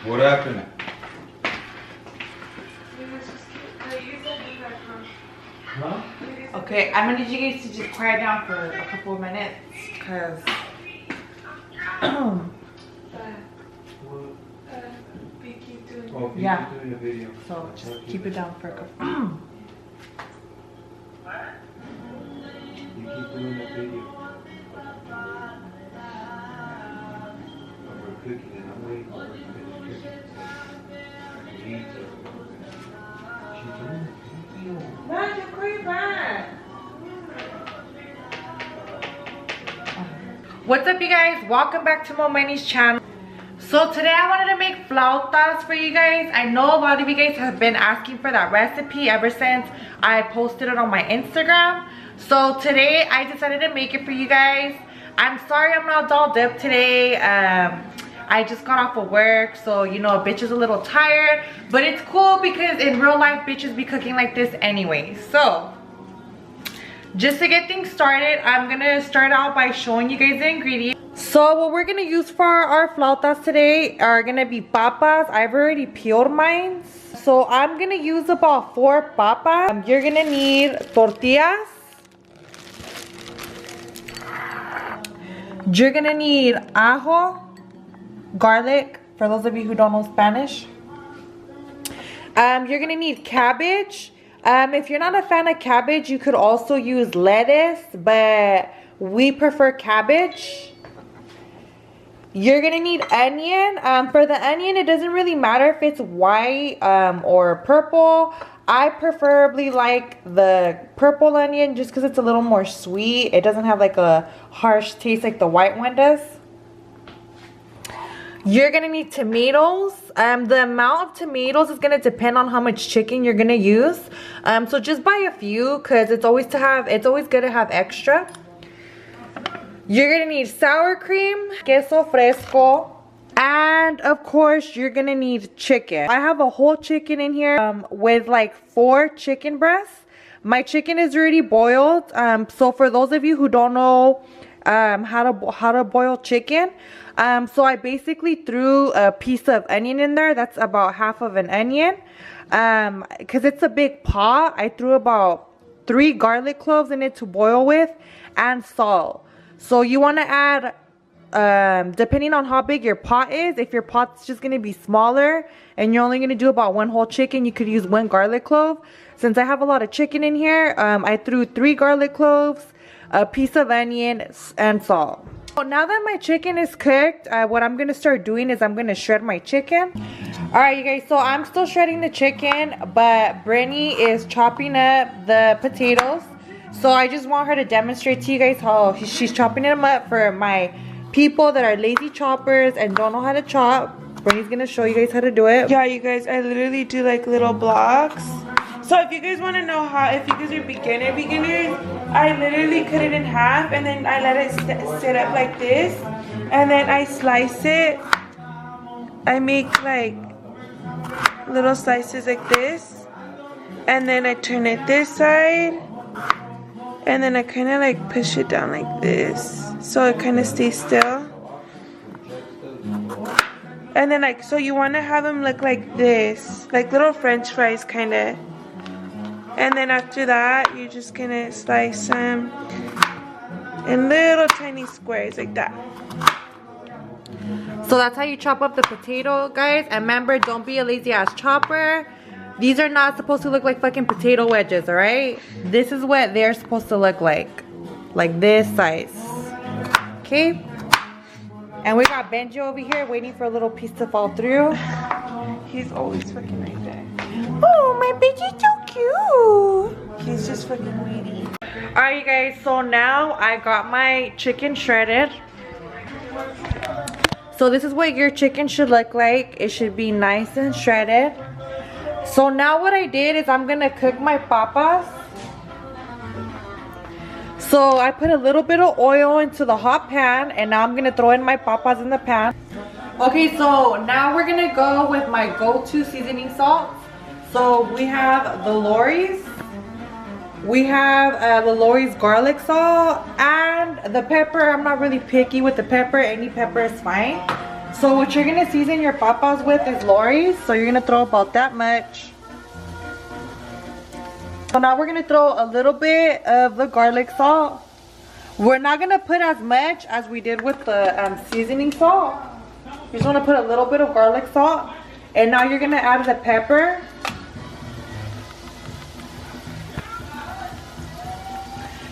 What happened? Huh? Okay, I'm gonna need you guys to just quiet down for a couple of minutes, cause yeah. Doing the video. So just keep it down for a couple. You keep doing the video. We're cooking and I'm waiting for her to finish cooking. I can eat it. She's doing the video. Man, you're going back. What's up, you guys? Welcome back to Momeni's channel. So today I wanted to make flautas for you guys. I know a lot of you guys have been asking for that recipe ever since I posted it on my Instagram. So today I decided to make it for you guys. I'm sorry I'm not dolled up today. I just got off of work, so you know, a bitch is a little tired, but it's cool because in real life bitches be cooking like this anyway. So just to get things started, I'm gonna start out by showing you guys the ingredients. So what we're gonna use for our flautas today are gonna be papas. I've already peeled mine. So I'm gonna use about 4 papas. You're gonna need tortillas. You're gonna need ajo, garlic, for those of you who don't know Spanish. You're gonna need cabbage. If you're not a fan of cabbage, you could also use lettuce, but we prefer cabbage. You're gonna need onion. For the onion, it doesn't really matter if it's white or purple. I preferably like the purple onion just because it's a little more sweet. It doesn't have like a harsh taste like the white one does. You're gonna need tomatoes. The amount of tomatoes is gonna depend on how much chicken you're gonna use. So just buy a few because it's always good to have extra. You're gonna need sour cream, queso fresco, and of course you're gonna need chicken. I have a whole chicken in here with like 4 chicken breasts. My chicken is already boiled. So for those of you who don't know how to boil chicken, so I basically threw a piece of onion in there. That's about half of an onion. Because it's a big pot, I threw about 3 garlic cloves in it to boil with, and salt. So you want to add, depending on how big your pot is, if your pot's just going to be smaller and you're only going to do about 1 whole chicken, you could use 1 garlic clove. Since I have a lot of chicken in here, I threw 3 garlic cloves, a piece of onion, and salt. So now that my chicken is cooked, what I'm going to start doing is I'm going to shred my chicken. Alright, you guys, so I'm still shredding the chicken, but Brittany is chopping up the potatoes. So I just want her to demonstrate to you guys how she's chopping them up for my people that are lazy choppers and don't know how to chop. Brittany's going to show you guys how to do it. Yeah, you guys, I literally do like little blocks. So if you guys want to know how, if you guys are beginners, I literally cut it in half and then I let it sit up like this. And then I slice it. I make like little slices like this. And then I turn it this side. And then I kind of like push it down like this. So it kind of stays still. And then like, so you want to have them look like this. Like little french fries kind of. And then after that, you're just gonna slice them in little tiny squares like that. So that's how you chop up the potato, guys. And remember, don't be a lazy ass chopper. These are not supposed to look like fucking potato wedges, alright? This is what they're supposed to look like. Like this size. Okay? And we got Benji over here waiting for a little piece to fall through. He's always fucking right there. Oh, my Benji's so cute. He's just fucking waiting. Alright, you guys, so now I got my chicken shredded. So this is what your chicken should look like. It should be nice and shredded. So now what I did is I'm gonna cook my papas. So I put a little bit of oil into the hot pan, and now I'm gonna throw in my papas in the pan. Okay, so now we're gonna go with my go-to seasoning salts. So we have the Lori's. We have the Lori's garlic salt and the pepper. I'm not really picky with the pepper. Any pepper is fine. So what you're gonna season your papas with is Lori's. So you're gonna throw about that much. So now we're gonna throw a little bit of the garlic salt. We're not gonna put as much as we did with the seasoning salt. You just wanna put a little bit of garlic salt. And now you're gonna add the pepper.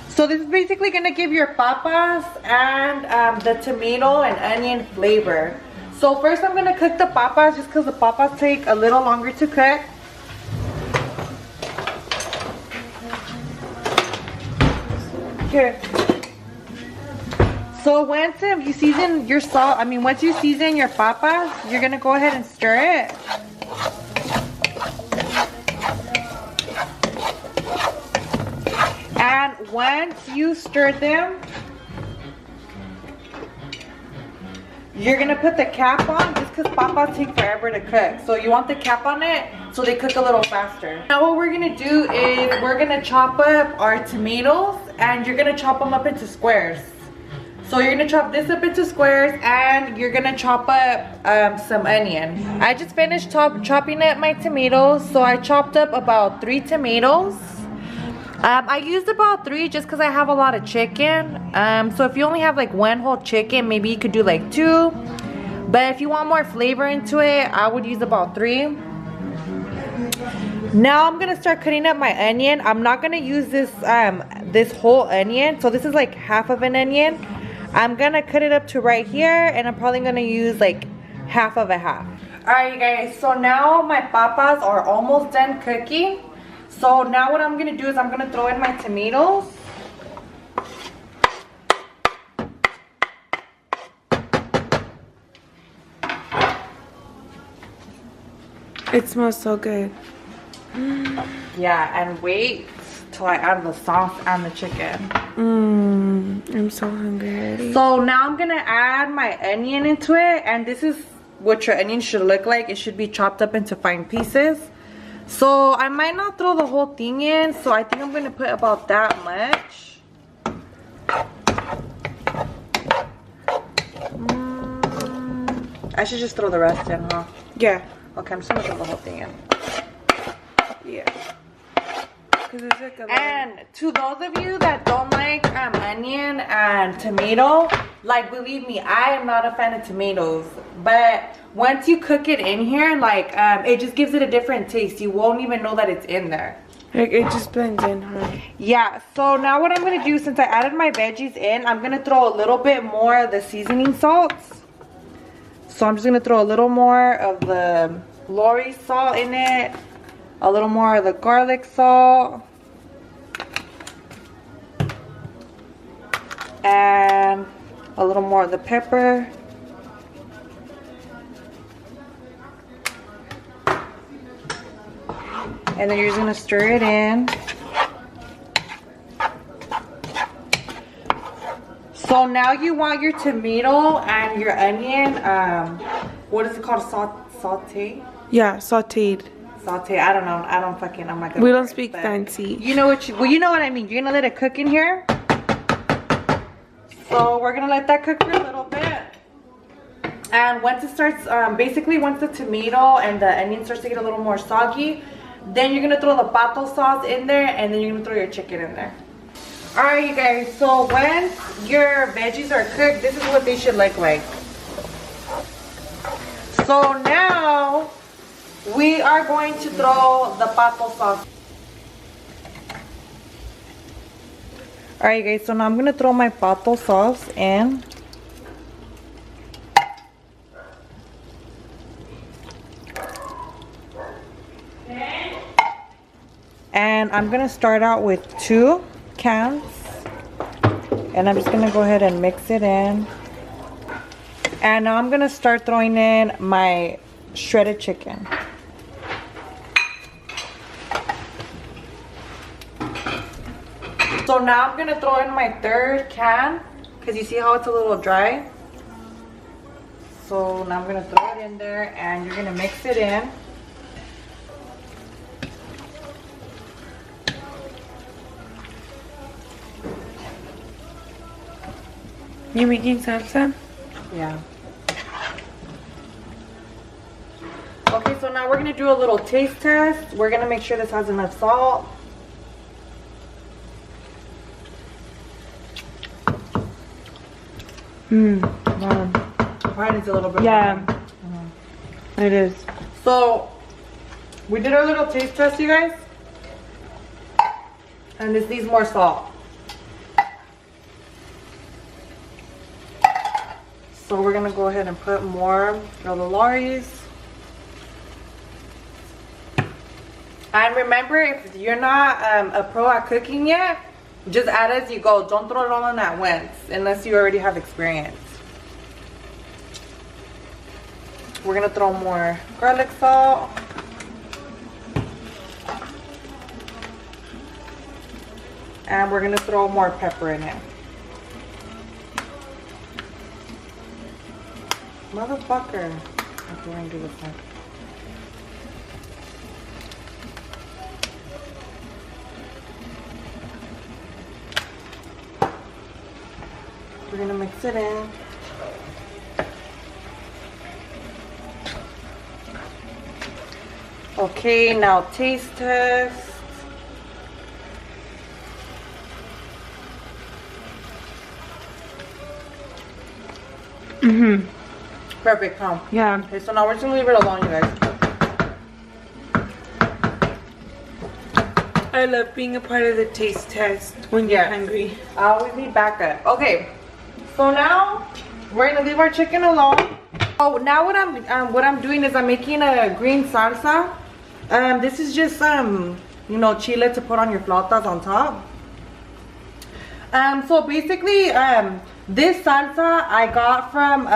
So this is basically gonna give your papas and the tomato and onion flavor. So first I'm gonna cook the papas just because the papas take a little longer to cook. Okay. So once you season your salt, once you season your papas, you're gonna go ahead and stir it. And once you stir them, you're gonna put the cap on just because papas take forever to cook. So you want the cap on it so they cook a little faster. Now what we're gonna do is we're gonna chop up our tomatoes and you're gonna chop them up into squares. So you're gonna chop this up into squares and you're gonna chop up some onion. I just finished chopping up my tomatoes. So I chopped up about 3 tomatoes. I used about 3 just because I have a lot of chicken. So if you only have like 1 whole chicken, maybe you could do like 2. But if you want more flavor into it, I would use about 3. Now I'm gonna start cutting up my onion. I'm not gonna use this this whole onion. So this is like half of an onion. I'm gonna cut it up to right here, and I'm probably gonna use like half of a half. Alright you guys, so now my papas are almost done cooking. So now what I'm gonna do is I'm gonna throw in my tomatoes. It smells so good. Yeah, and wait till I add the sauce and the chicken. I'm so hungry already. So now I'm gonna add my onion into it, and this is what your onion should look like. It should be chopped up into fine pieces. So I might not throw the whole thing in, so I think I'm gonna put about that much. I should just throw the rest in, huh? Yeah. Okay, I'm just gonna throw the whole thing in. Yeah. It's like And to those of you that don't like onion and tomato, like believe me, I am not a fan of tomatoes. But once you cook it in here, like it just gives it a different taste. You won't even know that it's in there. Like it just blends in, huh? Yeah, so now what I'm gonna do, since I added my veggies in, I'm gonna throw a little bit more of the seasoning salts. So I'm just gonna throw a little more of the Lori's salt in it, a little more of the garlic salt, and a little more of the pepper. And then you're just gonna stir it in. So now you want your tomato and your onion, what is it called, saute? Yeah, sauteed. Saute, I don't know, I'm not gonna. We don't speak fancy. You know what you know what I mean. You're gonna let it cook in here. So we're gonna let that cook for a little bit. And once it starts, basically once the tomato and the onion starts to get a little more soggy, then you're gonna throw the pato sauce in there, and then you're gonna throw your chicken in there. Alright you guys, so when your veggies are cooked, this is what they should look like. So now we are going to throw the pato sauce. Alright guys, so now I'm gonna throw my pato sauce in. And I'm gonna start out with 2 cans, and I'm just gonna go ahead and mix it in. And now I'm gonna start throwing in my shredded chicken. So now I'm gonna throw in my 3rd can, because you see how it's a little dry. So now I'm gonna throw it in there, and you're gonna mix it in. You making salsa? Yeah. Okay, so now we're gonna do a little taste test. We're gonna make sure this has enough salt. Wow. Mine is a little bit. Yeah. It is. So we did our little taste test, you guys, and this needs more salt. So we're gonna go ahead and put more of the Lorries. And remember, if you're not a pro at cooking yet, just add as you go. Don't throw it all in at once unless you already have experience. We're gonna throw more garlic salt. And we're gonna throw more pepper in it. Motherfucker. Okay, we're gonna do this one. We're gonna mix it in. Okay, now taste test. Perfect, huh? Yeah. Okay, so now we're just gonna leave it alone, you guys. I love being a part of the taste test when you're hungry. I always need backup. Okay, so now we're gonna leave our chicken alone. Oh, now what I'm doing is I'm making a green salsa. This is just you know, chile to put on your flautas on top. So basically, this salsa I got from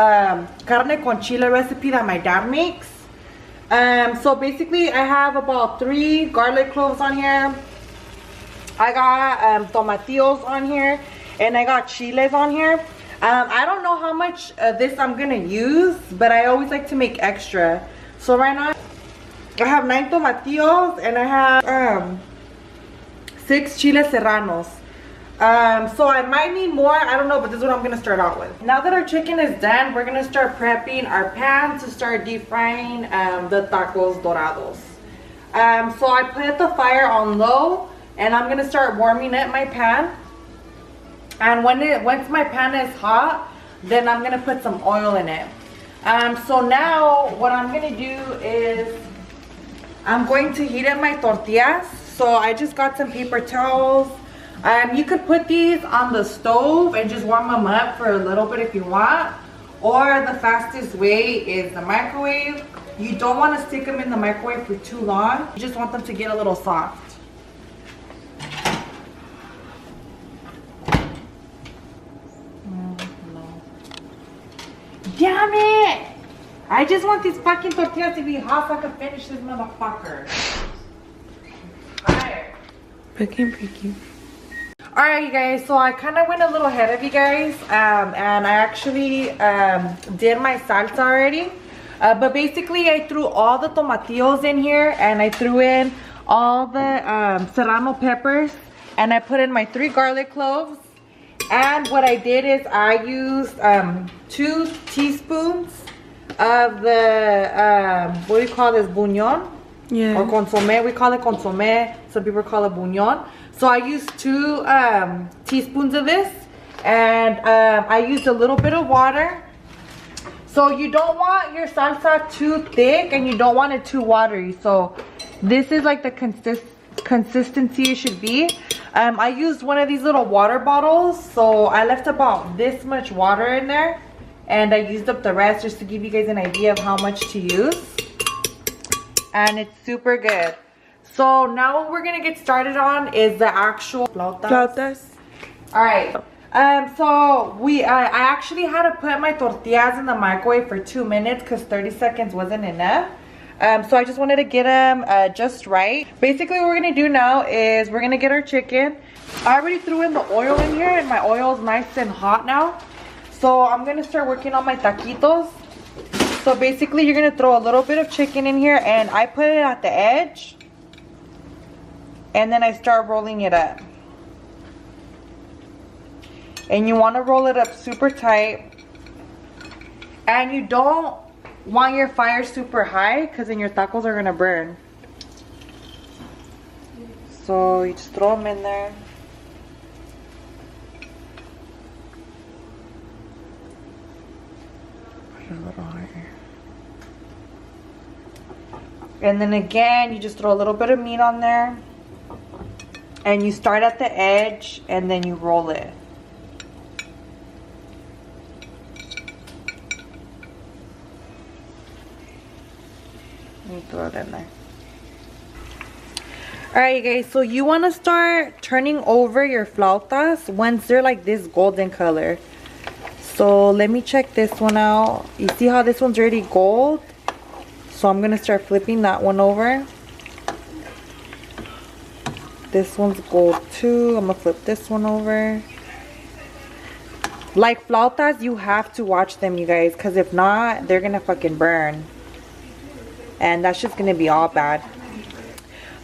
carne con chile recipe that my dad makes. So basically I have about 3 garlic cloves on here. I got tomatillos on here, and I got chiles on here. I don't know how much of this I'm gonna use, but I always like to make extra. So right now I have 9 tomatillos and I have 6 chiles serranos. So I might need more, I don't know, but this is what I'm gonna start out with. Now that our chicken is done, we're gonna start prepping our pan to start deep frying the tacos dorados. So I put the fire on low, and I'm gonna start warming up my pan. And once my pan is hot, then I'm gonna put some oil in it. So now what I'm gonna do is I'm going to heat up my tortillas. So I just got some paper towels. You could put these on the stove and just warm them up for a little bit if you want. Or the fastest way is the microwave. You don't want to stick them in the microwave for too long. You just want them to get a little soft. Damn it! I just want these fucking tortillas to be hot so I can finish this motherfucker. Alright. Freaking. Alright, you guys, so I kind of went a little ahead of you guys, and I actually did my salsa already. But basically, I threw all the tomatillos in here, and I threw in all the serrano peppers, and I put in my 3 garlic cloves. And what I did is I used 2 teaspoons of the, what do you call this, bouillon? Yeah. Or consomme. We call it consomme. Some people call it bouillon. So I used 2 teaspoons of this, and I used a little bit of water. So you don't want your salsa too thick, and you don't want it too watery. So this is like the consistency it should be. I used one of these little water bottles, so I left about this much water in there, and I used up the rest just to give you guys an idea of how much to use. And it's super good. So now what we're gonna get started on is the actual flautas. All right. So I actually had to put my tortillas in the microwave for 2 minutes because 30 seconds wasn't enough. So I just wanted to get them just right. Basically what we're gonna do now is we're gonna get our chicken. I already threw in the oil in here, and my oil is nice and hot now. So I'm gonna start working on my taquitos. So basically you're gonna throw a little bit of chicken in here, and I put it at the edge, and then I start rolling it up. And you want to roll it up super tight, and you don't want your fire super high because then your tacos are gonna burn. So you just throw them in there. Put a little higher. And then again, you just throw a little bit of meat on there. And you start at the edge and then you roll it. You throw it in there. Alright, you guys, so you want to start turning over your flautas once they're like this golden color. So let me check this one out. You see how this one's already gold? So I'm going to start flipping that one over. This one's gold too. I'm going to flip this one over. Like flautas, you have to watch them, you guys, because if not, they're going to fucking burn. And that's just gonna be all bad.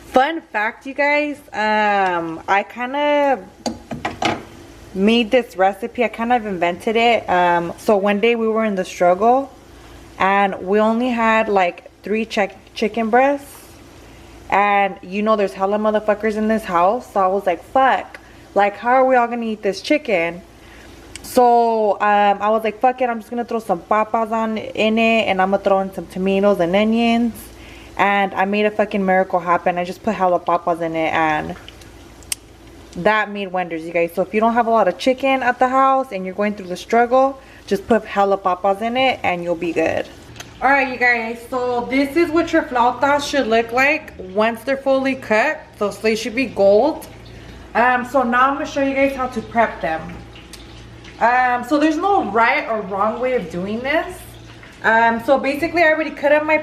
Fun fact, you guys, I kind of made this recipe. I kind of invented it. So one day we were in the struggle and we only had like 3 chicken breasts, and you know there's hella motherfuckers in this house. So I was like, fuck, like how are we all gonna eat this chicken? So I was like, fuck it, I'm just gonna throw some papas in it, and I'm gonna throw in some tomatoes and onions, and I made a fucking miracle happen. I just put hella papas in it, and that made wonders, you guys. So if you don't have a lot of chicken at the house and you're going through the struggle, just put hella papas in it and you'll be good. Alright, you guys, so this is what your flautas should look like once they're fully cut. So they should be gold. So now I'm gonna show you guys how to prep them. So there's no right or wrong way of doing this. So basically I already cut up my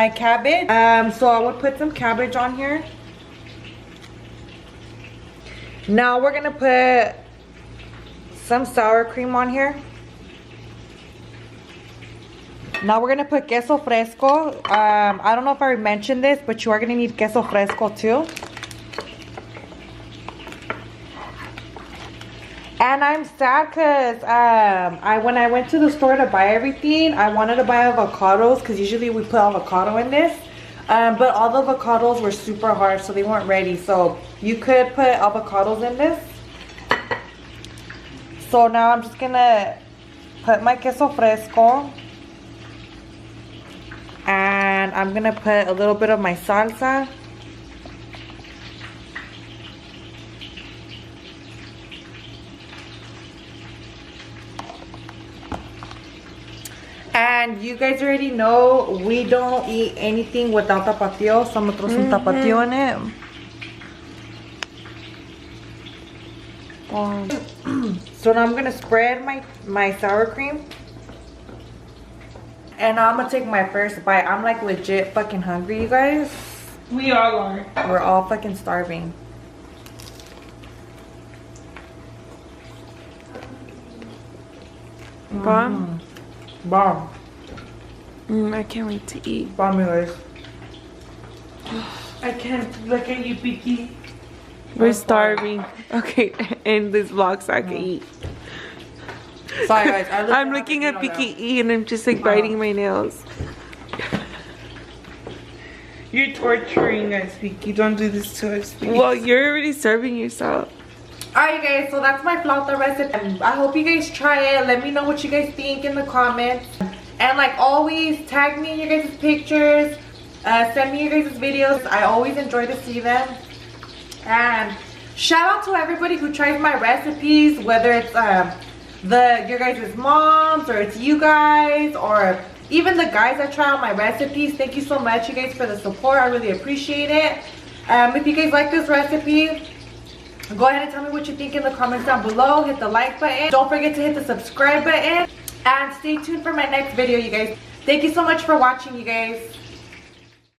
cabbage. So I would put some cabbage on here. Now we're gonna put some sour cream on here. Now we're gonna put queso fresco. I don't know if I mentioned this, but you are gonna need queso fresco too. And I'm sad because when I went to the store to buy everything, I wanted to buy avocados because usually we put avocado in this. But all the avocados were super hard, so they weren't ready. So you could put avocados in this. So now I'm just going to put my queso fresco. And I'm going to put a little bit of my salsa. And you guys already know we don't eat anything without tapatio, so I'm gonna throw some tapatio in it. So now I'm gonna spread my sour cream. And now I'm gonna take my first bite. I'm like legit fucking hungry, you guys. We all are. We're all fucking starving. Bomb? Bomb. I can't wait to eat. Bomb, you guys. I can't look at you, Picky. We're starving. Okay, end this vlog so I can eat. Sorry, guys. I'm looking at Picky eat and I'm just like biting my nails. You're torturing us, Picky. Don't do this to us, please. Well, you're already serving yourself. Alright guys, so that's my flauta recipe. I hope you guys try it. Let me know what you guys think in the comments. And like always, tag me in your guys' pictures. Send me your guys' videos. I always enjoy to see them. And shout out to everybody who tries my recipes, whether it's your guys' moms, or it's you guys, or even the guys that try out my recipes. Thank you so much, you guys, for the support. I really appreciate it. If you guys like this recipe, go ahead and tell me what you think in the comments down below. Hit the like button. Don't forget to hit the subscribe button. And stay tuned for my next video, you guys. Thank you so much for watching, you guys.